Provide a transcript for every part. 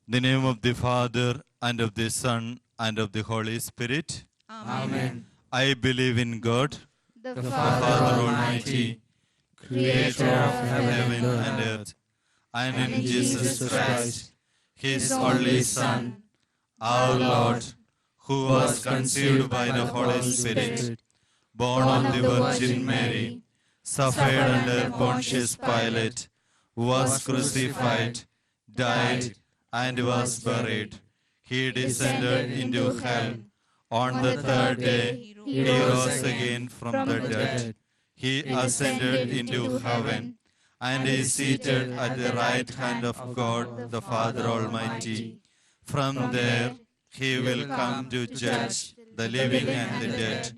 In the name of the Father, and of the Son, and of the Holy Spirit. Amen. I believe in God, The the Father Father Almighty, creator of heaven and earth, and in Jesus Christ, his only Son, our Lord, who was conceived by the Holy Spirit, born of the Virgin Mary, suffered under Pontius Pilate, was crucified, died, and was buried. He descended into hell. On the third day, he rose again from the dead. He ascended into heaven and is seated at the right hand of God, the Father Almighty. From there, he will come to judge the living and the dead.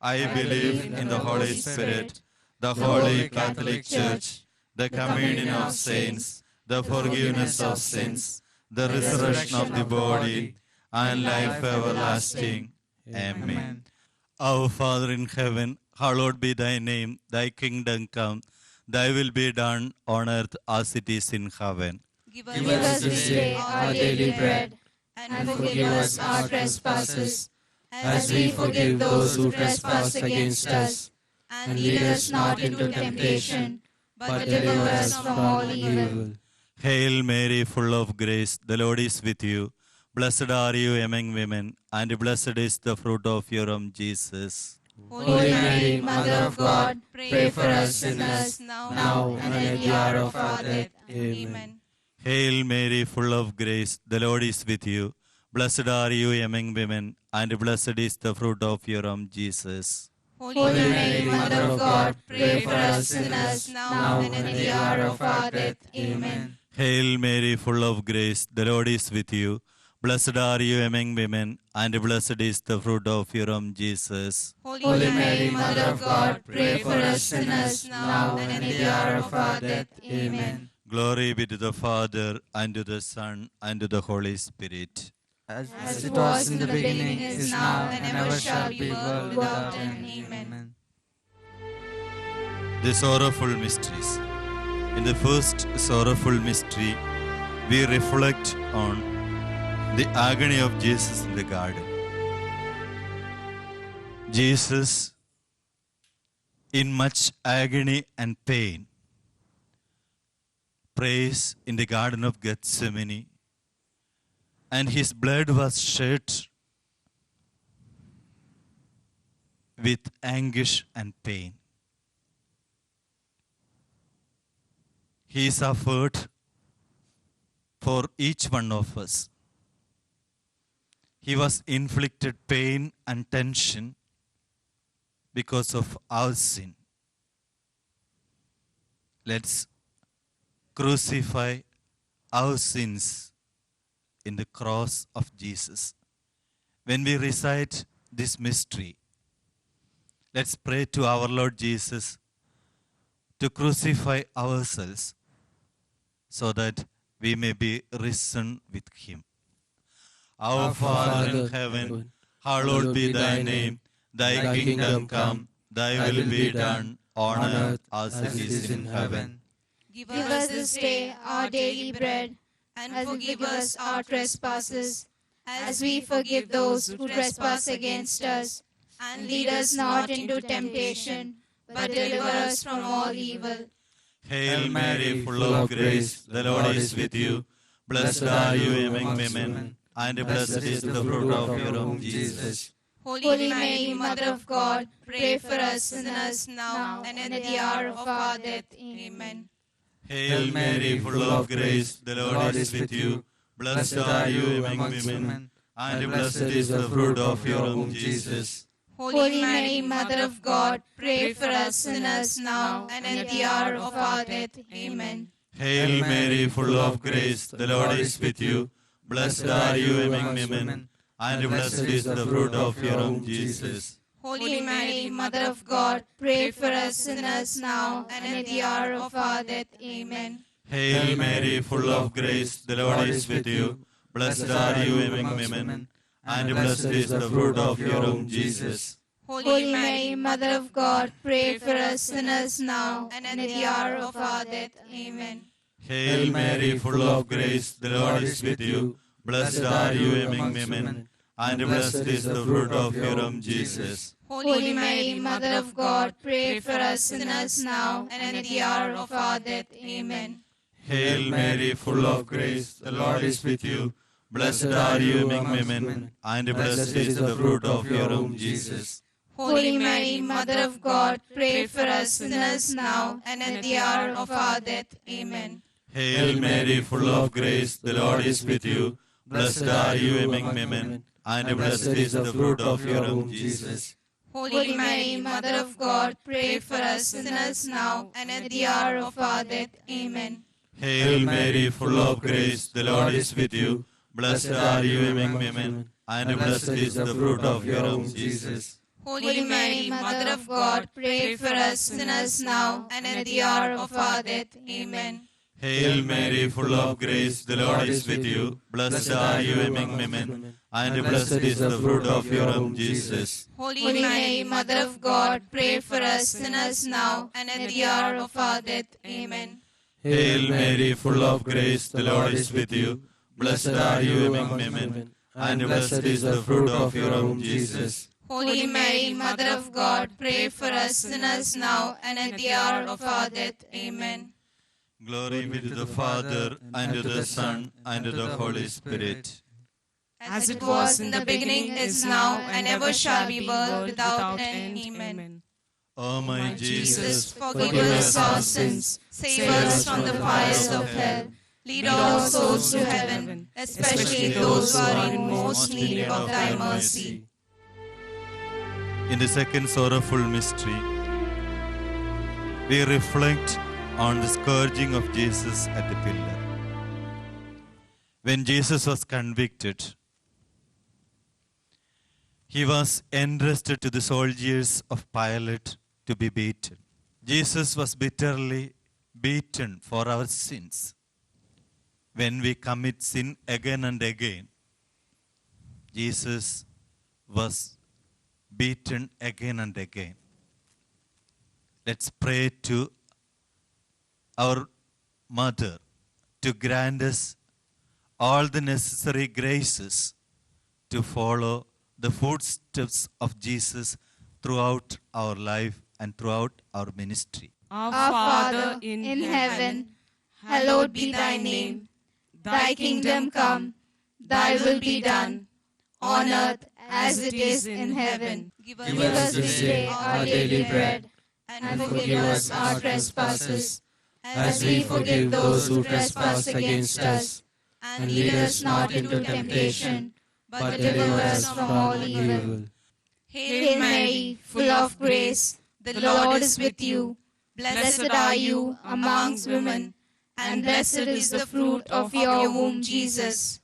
I believe in the Holy Spirit, the Holy Catholic Church, the communion of saints, the forgiveness of sins, the resurrection of the body, and life everlasting. Amen. Our Father in heaven, hallowed be thy name, thy kingdom come, thy will be done on earth as it is in heaven. Give us this day our daily bread, and forgive us our trespasses, as we forgive those who trespass against us. And lead us not into temptation, but deliver us from all evil. Hail Mary, full of grace, the Lord is with you. Blessed are you among women, and blessed is the fruit of your womb, Jesus. Holy Mary, Mother of God, pray for us sinners, now and at the hour of our death. Amen. Hail Mary, full of grace, the Lord is with you. Blessed are you among women, and blessed is the fruit of your womb, Jesus. Holy Mary, Mother of God, pray for us sinners, now and at the hour of our death. Amen. Hail Mary, full of grace, the Lord is with you. Blessed are you among women, and blessed is the fruit of your womb, Jesus. Holy Mary, Mother of God, pray for us sinners, now and at the hour of our death. Amen. Glory be to the Father, and to the Son, and to the Holy Spirit. As it was in the beginning, is now, and ever shall be, world without end. Amen. The sorrowful mysteries. In the first sorrowful mystery, we reflect on the agony of Jesus in the garden. Jesus, in much agony and pain, prays in the Garden of Gethsemane, and his blood was shed with anguish and pain. He suffered for each one of us. He was inflicted pain and tension because of our sin. Let's crucify our sins in the cross of Jesus. When we recite this mystery, let's pray to our Lord Jesus to crucify ourselves so that we may be risen with him. Our Father in heaven, hallowed be thy name. Thy kingdom come, thy will be done on earth as it is in heaven. Give us this day our daily bread, and forgive us our trespasses, as we forgive those who trespass against us. And lead us not into temptation, but deliver us from all evil. Hail Mary, full of grace, the Lord is with you. Blessed are you among women, and blessed is the fruit of your womb, Jesus. Holy Mary, Mother of God, pray for us sinners now and at the hour of our death. Amen. Hail Mary, full of grace, the Lord is with you. Blessed are you among women, and blessed is the fruit of your womb, Jesus. Holy Mary, Mother of God, pray for us sinners now and at the hour of our death. Amen. Hail Mary, full of grace, the Lord is with you. Blessed are you among women, and blessed is the fruit of your womb, Jesus. Holy Mary, Mother of God, pray for us sinners now and at the hour of our death. Amen. Hail Mary, full of grace, the Lord is with you. Blessed are you among women, and blessed is the fruit of your womb, Jesus. Holy Mary, Mother of God, pray for us sinners now and at the hour of our death. Amen. Hail Mary, full of grace, the Lord is with you. Blessed are you among women, and blessed is the fruit of your womb, Jesus. Holy Mary, Mother of God, pray for us sinners now and at the hour of our death. Amen. Hail Mary, full of grace, the Lord is with you. Blessed are you among women, and blessed is the fruit of your womb, Jesus. Holy Mary, Mother of God, pray for us sinners now and at the hour of our death. Amen. Hail Mary, full of grace, the Lord is with you. Blessed are you among women, and blessed is the fruit of your womb, Jesus. Holy Mary, Mother of God, pray for us sinners now and at the hour of our death. Amen. Hail Mary, full of grace, the Lord is with you. Blessed are you among women, and blessed is the fruit of your womb, Jesus. Holy Mary, Mother of God, pray for us sinners now and at the hour of our death. Amen. Hail Mary, full of grace, the Lord is with you. Blessed are you among women, and blessed is the fruit of your womb, Jesus. Holy Mary, Mother of God, pray for us sinners now and at the hour of our death. Amen. Hail Mary, full of grace, the Lord is with you. Blessed are you among women, and blessed is the fruit of your womb, Jesus. Holy Mary, Mother of God, pray for us sinners now and at the hour of our death. Amen. Glory be to the Father, and to the Son, and to the Holy Spirit. As it was in the beginning, is now, and ever shall be, world without end. Amen. O my Jesus, Jesus, forgive us our sins, save us from the fires of hell, lead all souls to heaven, especially those who are in most need of thy mercy. In the second sorrowful mystery, we reflect on the scourging of Jesus at the pillar. When Jesus was convicted, he was entrusted to the soldiers of Pilate to be beaten. Jesus was bitterly beaten for our sins. When we commit sin again and again, Jesus was beaten again and again. Let's pray to our Mother to grant us all the necessary graces to follow the footsteps of Jesus throughout our life and throughout our ministry. Our Father in heaven, hallowed be thy name. Thy kingdom come, thy will be done, on earth as it is in heaven. Give us this day our daily bread, and forgive us our trespasses, as we forgive those who trespass against us. And lead us not into temptation, but deliver us from all evil. Hail Mary, full of grace, the Lord is with you. Blessed are you amongst women, and blessed is the fruit of your womb, Jesus.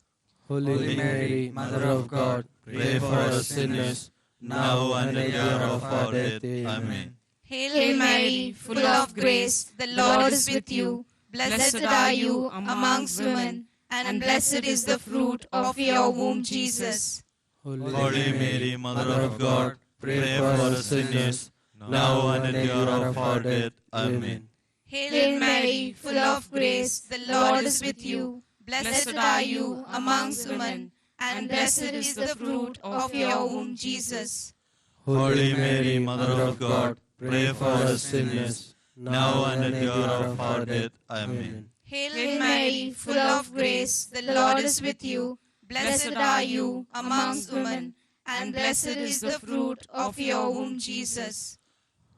Holy Mary, Mother of God, pray for us sinners, now and at the hour of our death. Amen. Hail Mary, full of grace, the Lord is with you. Blessed are you amongst women, and blessed is the fruit of your womb, Jesus. Holy Mary, Mother of God, pray for us sinners, now and at the hour of our death. Amen. Hail Mary, full of grace, the Lord is with you. Blessed are you amongst women, and blessed is the fruit of your womb, Jesus. Holy Mary, Mother of God, pray for us sinners, now and at the hour of our death. Amen. Hail Mary, full of grace, the Lord is with you. Blessed are you amongst women, and blessed is the fruit of your womb, Jesus.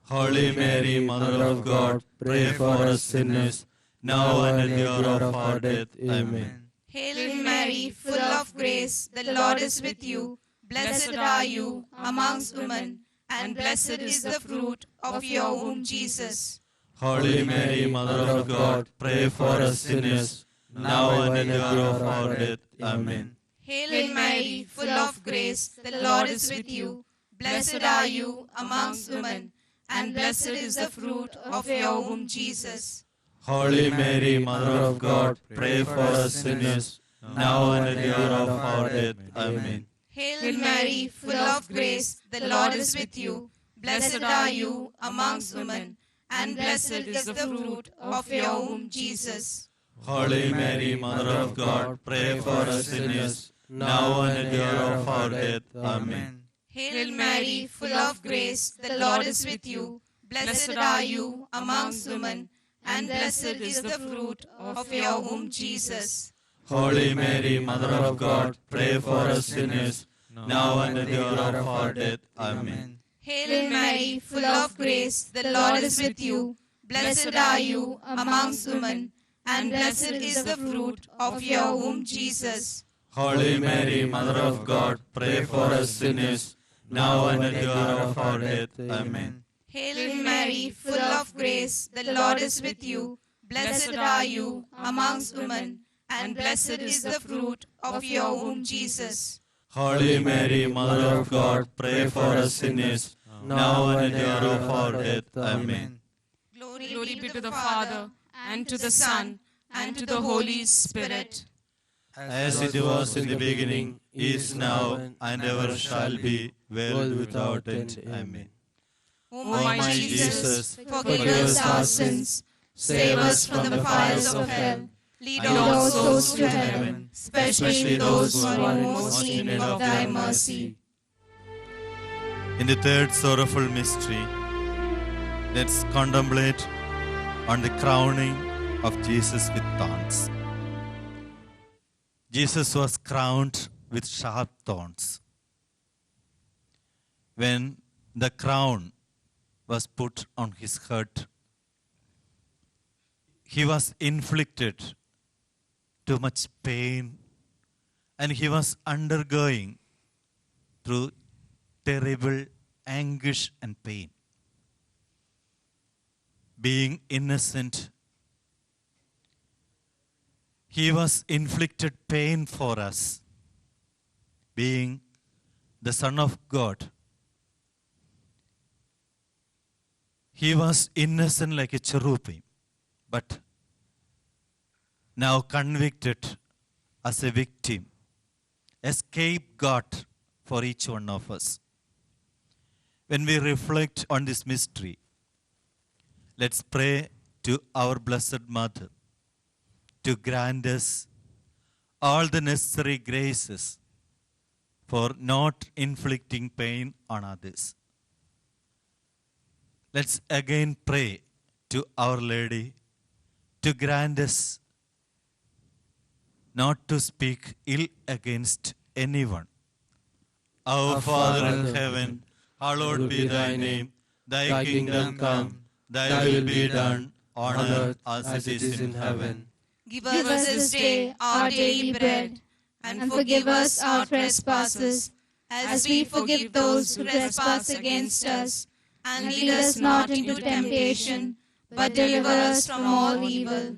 Holy Mary, Mother of God, pray for us sinners, now and at the hour of our death. Amen. Hail Mary, full of grace, the Lord is with you. Blessed are you amongst women, and blessed is the fruit of your womb, Jesus. Holy Mary, Mother of God, pray for us sinners, now and at the hour of our death. Amen. Hail Mary, full of grace, the Lord is with you. Blessed are you amongst women, and blessed is the fruit of your womb, Jesus. Holy Mary, Mother of God, pray for us sinners, now and at the hour of our death. Amen. Hail Mary, full of grace, the Lord is with you. Blessed are you amongst women, and blessed is the fruit of your womb, Jesus. Holy Mary, Mother of God, pray for us sinners, now and at the hour of our death. Amen. Hail Mary, full of grace, the Lord is with you. Blessed are you amongst women, and blessed is the fruit of your womb, Jesus. Holy Mary, Mother of God, pray for us sinners, now and at the hour of our death. Amen. Hail Mary, full of grace, the Lord is with you. Blessed are you amongst women, and blessed is the fruit of your womb, Jesus. Holy Mary, Mother of God, pray for us sinners, now and at the hour of our death. Amen. Hail Mary, full of grace, the Lord is with you. Blessed are you amongst women, and blessed is the fruit of your womb, Jesus. Holy Mary, Mother of God, pray for us sinners, now and at the hour of our death. Amen. Glory be to the Father, and to the Son, and to the Holy Spirit. As it was in the beginning, is now, and ever shall be, world without end. Amen. O my Jesus, forgive us our sins, save us from the fires of hell, lead all souls to heaven, especially those who are most in need of thy mercy. In the third sorrowful mystery, let's contemplate on the crowning of Jesus with thorns. Jesus was crowned with sharp thorns. When the crown was put on his head, he was inflicted too much pain, and he was undergoing through terrible anguish and pain. Being innocent, he was inflicted pain for us. Being the Son of God, he was innocent like a cherubim, but now convicted as a victim, a scapegoat for each one of us. When we reflect on this mystery, let's pray to our Blessed Mother to grant us all the necessary graces for not inflicting pain on others. Let's again pray to Our Lady to grant us not to speak ill against anyone. Our Father in heaven, hallowed be thy name. Thy kingdom come, thy will be done on earth as it is in heaven. Give us this day our daily bread, and forgive us our trespasses, as we forgive those who trespass against us. And lead us not into temptation, but deliver us from all evil.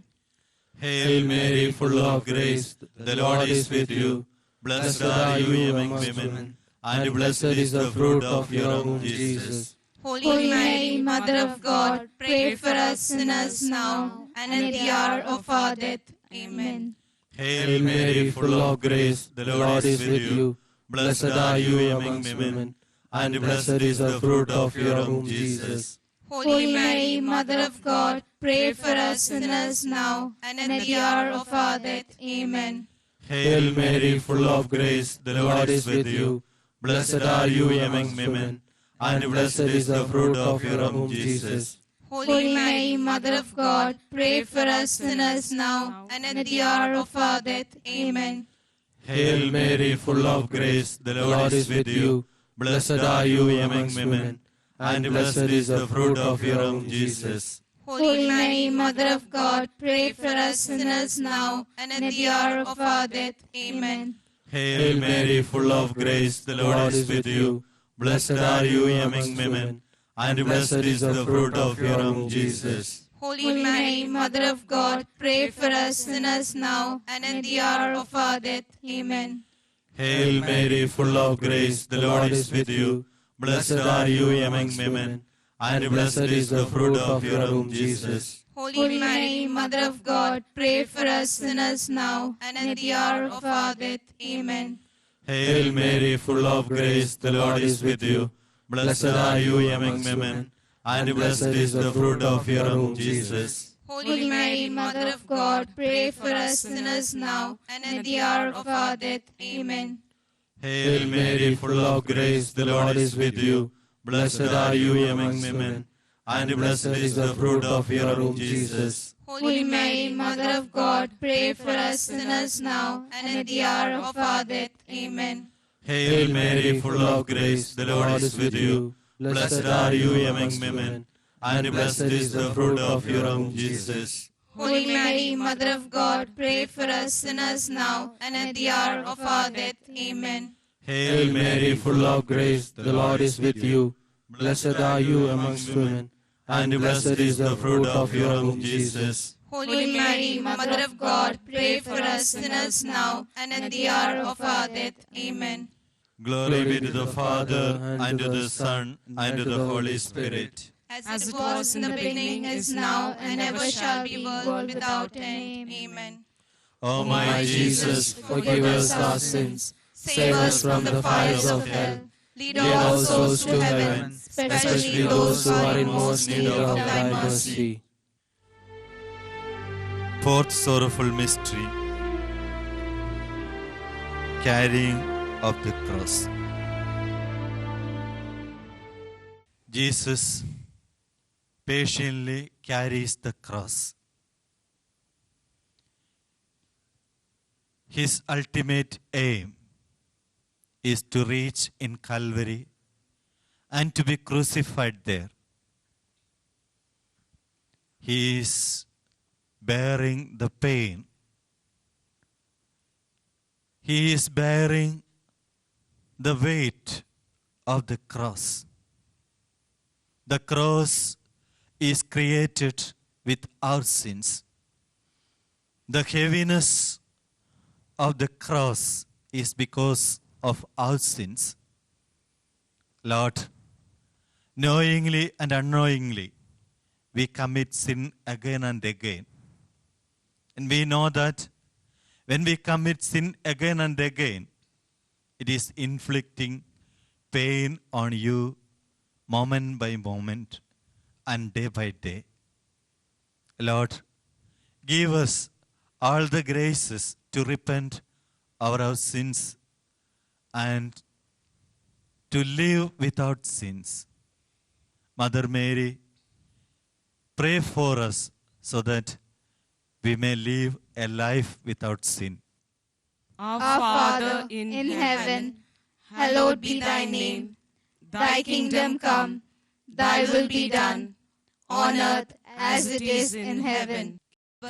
Hail Mary, full of grace, the Lord is with you. Blessed are you among women, and blessed is the fruit of your womb, Jesus. Holy Mary, Mother of God, pray for us sinners now and at the hour of our death. Amen. Hail Mary, full of grace, the Lord is with you. Blessed are you among women, and blessed is the fruit of your womb, Jesus. Holy Mary, Mother of God, pray for us sinners now and at the hour of our death. Amen. Hail Mary, full of grace, the Lord is with you. Blessed are you among women, and blessed is the fruit of your womb, Jesus. Holy Mary, Mother of God, pray for us sinners now and at the hour of our death. Amen. Hail Mary, full of grace, the Lord is with you. Blessed are you among women, and blessed is the fruit of your womb, Jesus. Holy Mary, Mother of God, pray for us sinners now and at the hour of our death. Amen. Hail Mary, full of grace, the Lord is with you. Blessed are you among women, and blessed is the fruit of your womb, Jesus. Holy Mary, Mother of God, pray for us sinners now and at the hour of our death. Amen. Hail Mary, full of grace, the Lord is with you. Blessed are you among women, and blessed is the fruit of your womb, Jesus. Holy Mary, Mother of God, pray for us sinners now and at the hour of our death. Amen. Hail Mary, full of grace, the Lord is with you. Blessed are you among women, and blessed is the fruit of your womb, Jesus. Holy Mary, Mother of God, pray for us sinners now and at the hour of our death. Amen. Hail Mary, full of grace, the Lord is with you. Blessed are you among women, and blessed is the fruit of your womb, Jesus. Holy Mary, Mother of God, pray for us sinners now and at the hour of our death. Amen. Hail Mary, full of grace, the Lord is with you. Blessed are you among women, and blessed is the fruit of your womb, Jesus. Holy Mary, Mother of God, pray for us sinners now and at the hour of our death. Amen. Hail Mary, full of grace, the Lord is with you. Blessed are you amongst women, and blessed is the fruit of your womb, Jesus. Holy Mary, Mother of God, pray for us sinners now and at the hour of our death. Amen. Glory be to the Father, and to the Son, and to the Holy Spirit. As it was in the beginning, is now, and ever shall be, world without end. Amen. O my Jesus, Forgive us our sins, Save us from the fires of hell. Lead all souls to heaven, especially those who are in most need of thy mercy. Fourth sorrowful mystery, carrying of the cross. Jesus patiently carries the cross. His ultimate aim is to reach in Calvary and to be crucified there. He is bearing the pain. He is bearing the weight of the cross. The cross is created with our sins. The heaviness of the cross is because of our sins. Lord, knowingly and unknowingly, we commit sin again and again. And we know that when we commit sin again and again, it is inflicting pain on you moment by moment and day by day. Lord, give us all the graces to repent of our sins and to live without sins. Mother Mary, pray for us so that we may live a life without sin. Our Our Father in heaven, hallowed be thy name. Thy kingdom come, thy will be done, on earth as it is in heaven.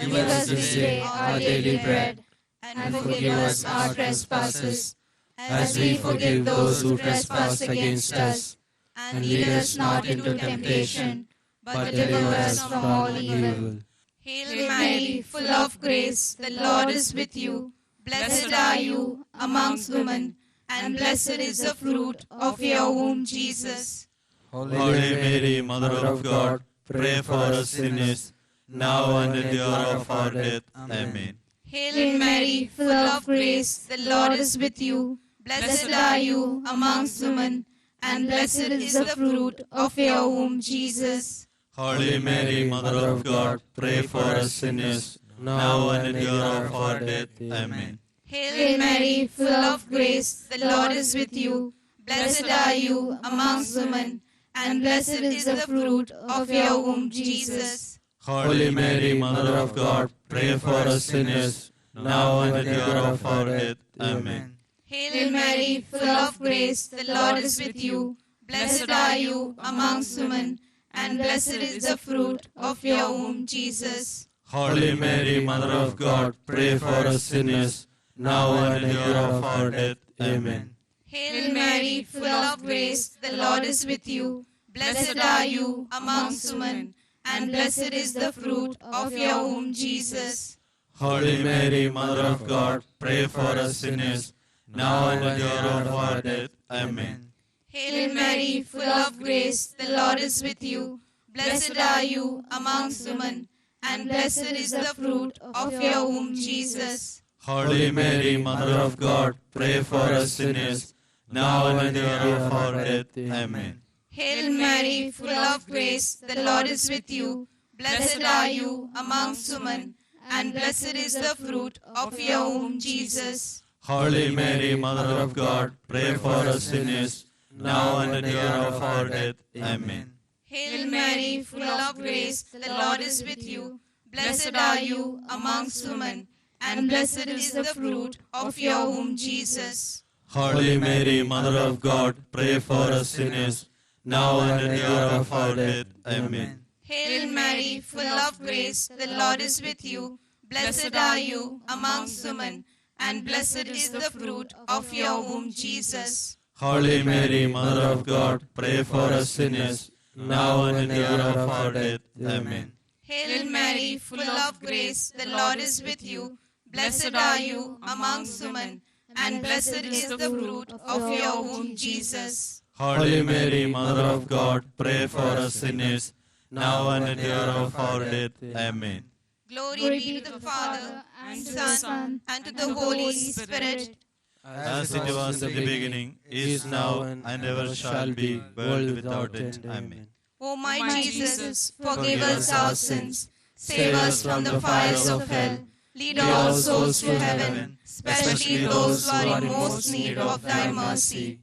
Give us this day our daily bread, and forgive us our trespasses, as we forgive those who trespass against us. and lead us not into temptation, but deliver us from all evil. Hail Mary, full of grace, the Lord is with you. Blessed are you amongst women, and blessed is the fruit of your womb, Jesus. Holy Mary, Mother of God, pray for us sinners, now and at the hour of our death. Amen. Hail Mary, full of grace, the Lord is with you. Blessed are you amongst women, and blessed is the fruit of your womb, Jesus. Holy Mary, Mother of God, pray for us sinners, now and at the hour of our death. Amen. Hail Mary, full of grace, the Lord is with you. Blessed are you amongst women, and blessed is the fruit of your womb, Jesus. Holy Mary, Mother of God, pray for us sinners, now and at the hour of our death. Amen. Hail Mary, full of grace, the Lord is with you. Blessed are you amongst women, and blessed is the fruit of your womb, Jesus. Holy Mary, Mother of God, pray for us sinners, now and at the hour of our death. Amen. Hail Mary, full of grace, the Lord is with you. Blessed are you amongst women, and blessed is the fruit of your womb, Jesus. Holy Mary, Mother of God, pray for us sinners, now and at the hour of our death. Amen. Hail Mary, full of grace, the Lord is with you. Blessed are you amongst women, and blessed is the fruit of your womb, Jesus. Holy Mary, Mother of God, pray for us sinners, now and at the hour of our death. Amen. Hail Mary, full of grace, the Lord is with you. Blessed are you amongst women, and blessed is the fruit of your womb, Jesus. Holy Mary, Mother of God, pray for us sinners, now and at the hour of our death. Amen. Hail Mary, full of grace, the Lord is with you. Blessed are you amongst women, and blessed is the fruit of your womb, Jesus. Holy Mary, Mother of God, pray for us sinners, now and at the hour of our death. Amen. Hail Mary, full of grace, the Lord is with you. Blessed are you amongst women, and blessed is the fruit of your womb, Jesus. Holy Mary, Mother of God, pray for us sinners, now and at the hour of our death. Amen. Hail Mary, full of grace, the Lord is with you. Blessed are you amongst women, and blessed is the fruit of your womb, Jesus. Holy Mary, Mother of God, pray for us sinners, now and at the hour of our death. Amen. Glory be to the Father, and to the Son, and to the Holy Spirit. As it was in the beginning, is now, and ever shall be, world without end. Amen. O my Jesus, forgive us our sins, save us from the fires of hell, lead all souls to heaven, especially those who are in most need of thy mercy.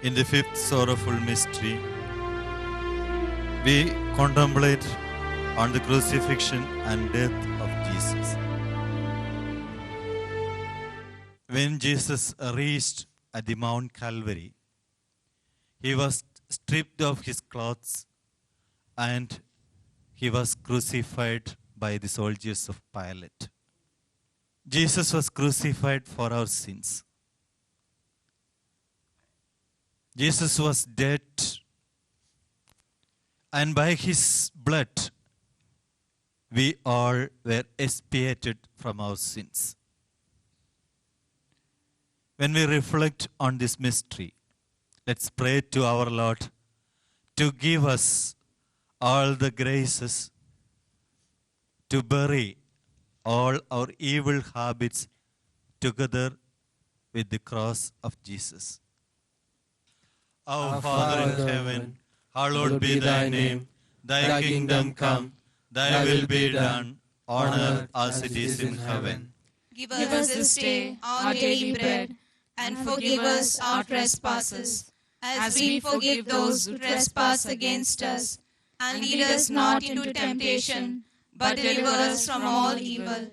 In the fifth sorrowful mystery, we contemplate on the crucifixion and death of Jesus. When Jesus reached at the Mount Calvary, he was stripped of his clothes and he was crucified by the soldiers of Pilate. Jesus was crucified for our sins. Jesus was dead, and by his blood we all were expiated from our sins. When we reflect on this mystery, let's pray to our Lord to give us all the graces to bury all our evil habits together with the cross of Jesus. Our Father in heaven, hallowed be thy name. Thy kingdom come, thy will be done, on earth as it is in heaven. Give us this day our daily bread, and forgive us our trespasses, as we forgive those who trespass against us. And lead us not into temptation, but deliver us from all evil.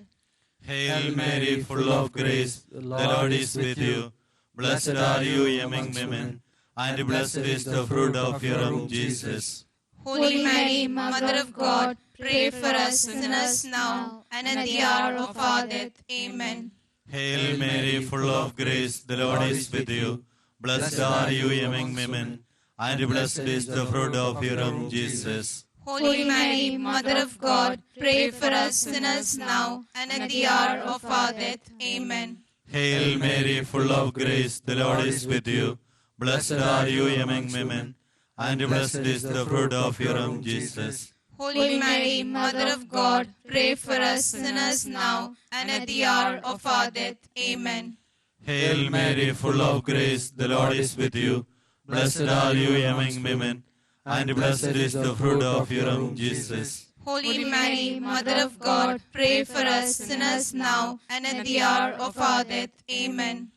Hail Mary, full of grace, the Lord is with you. Blessed are you among women, and blessed is the fruit of your womb, Jesus. Holy Mary, Mother of God, pray for us sinners now and at the hour of our death. Amen. Hail Mary, full of grace, the Lord is with you. Blessed are you among women, and blessed is the fruit of your womb, Jesus. Holy Mary, Mother of God, pray for us sinners now and at the hour of our death. Amen. Hail Mary, full of grace, the Lord is with you. Blessed are you among women, and blessed is the fruit of your womb, Jesus. Holy Mary, Mother of God, pray for us sinners now and at the hour of our death. Amen. Hail Mary, full of grace, the Lord is with you. Blessed are you among women, and blessed is the fruit of your womb, Jesus. Holy Mary, Mother of God, pray for us sinners now and at the hour of our death. Amen.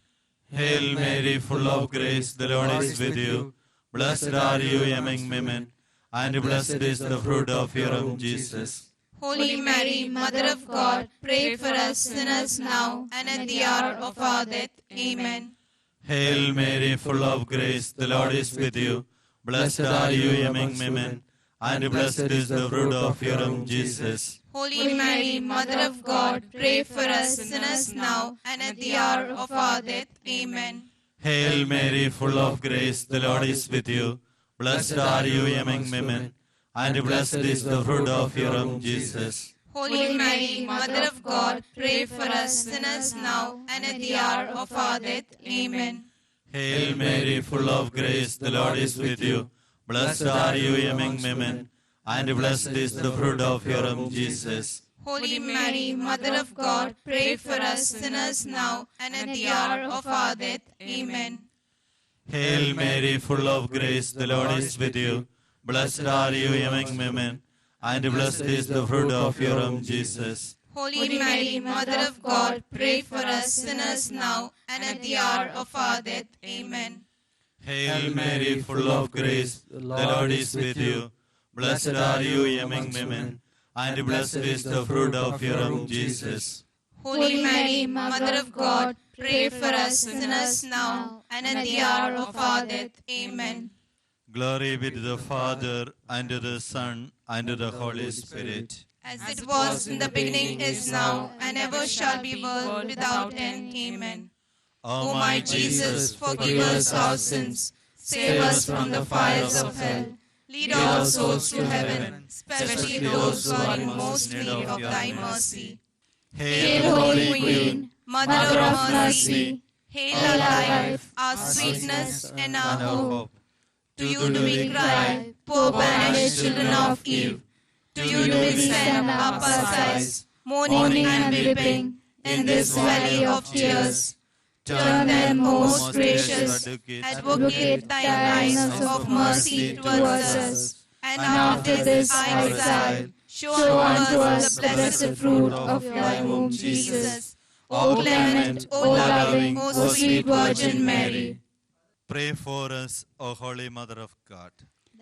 Hail Mary, full of grace, the Lord is with you. Blessed are you among women, and blessed is the fruit of your womb, Jesus. Holy Mary, Mother of God, pray for us sinners now and at the hour of our death. Amen. Hail Mary, full of grace, the Lord is with you. Blessed are you among women, and blessed is the fruit of your womb, Jesus. Holy Mary, Mother of God, pray for us sinners now and at the hour of our death. Amen. Hail Mary, full of grace, the Lord is with you. Blessed are you among women, and blessed is the fruit of your womb, Jesus. Holy Mary, Mother of God, pray for us sinners now and at the hour of our death. Amen. Hail Mary, full of grace, the Lord is with you. Blessed are you among women, and blessed is the fruit of your womb, Jesus. Holy Mary, Mother of God, pray for us sinners now and at the hour of our death. Amen. Hail Mary, full of grace, the Lord is with you. Blessed are you among women, and blessed is the fruit of your womb, Jesus. Holy Mary, Mother of God, pray for us sinners now and at the hour of our death. Amen. Hail Mary, full of grace, the Lord is with you. Blessed are you among women, and blessed is the fruit of your womb, Jesus. Holy Mary, Mother of God, pray for us sinners now and at the hour of our death. Amen. Glory be to the Father, and to the Son, and to the Holy Spirit. As it was in the beginning, is now, and ever shall be, world without end. Amen. O O my Jesus, forgive us our sins, save us from the fires of hell, lead all souls to heaven, especially those who are in most need of thy mercy. Hail, Holy Queen, Mother of Mercy, hail our life, our sweetness, and our hope. To you do we cry, poor banished children of Eve. To you do we send up our sighs, mourning and weeping, in this valley of tears. Turn then, most gracious Advocate, thine eyes of mercy towards us, and after this exile, show unto us the blessed fruit of thy womb, Jesus. O clement, O loving, O sweet Virgin Mary, Pray for us, O Holy Mother of God.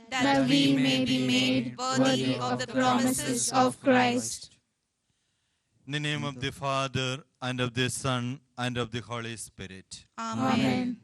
that we may be made worthy of the promises of Christ. In the name of the Father, and of the Son, and of the Holy Spirit. Amen.